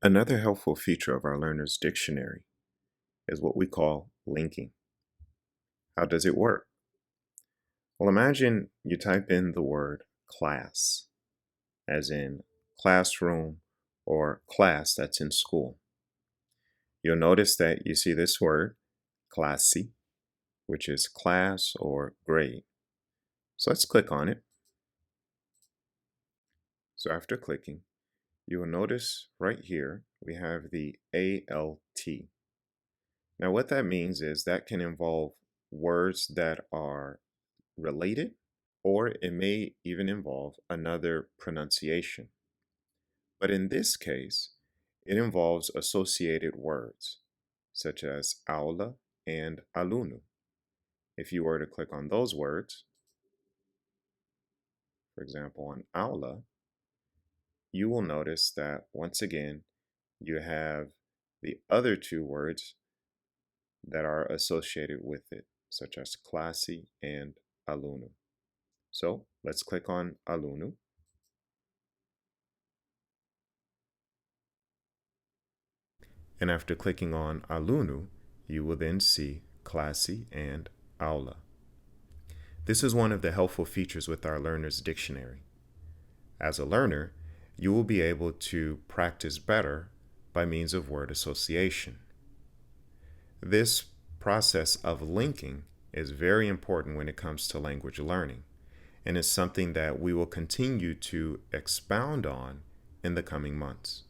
Another helpful feature of our learner's dictionary is what we call linking. How does it work? Well, imagine you type in the word class, as in classroom or class that's in school. You'll notice that you see this word, classe, which is class or grade. So let's click on it. So after clicking, you will notice right here we have the ALT. Now what that means is that can involve words that are related, or it may even involve another pronunciation. But in this case, it involves associated words, such as aula and aluno. If you were to click on those words, for example, on aula, you will notice that once again, you have the other two words that are associated with it, such as classe and aluno. So let's click on aluno. And after clicking on aluno, you will then see classe and aula. This is one of the helpful features with our learner's dictionary. As a learner, you will be able to practice better by means of word association. This process of linking is very important when it comes to language learning, and is something that we will continue to expound on in the coming months.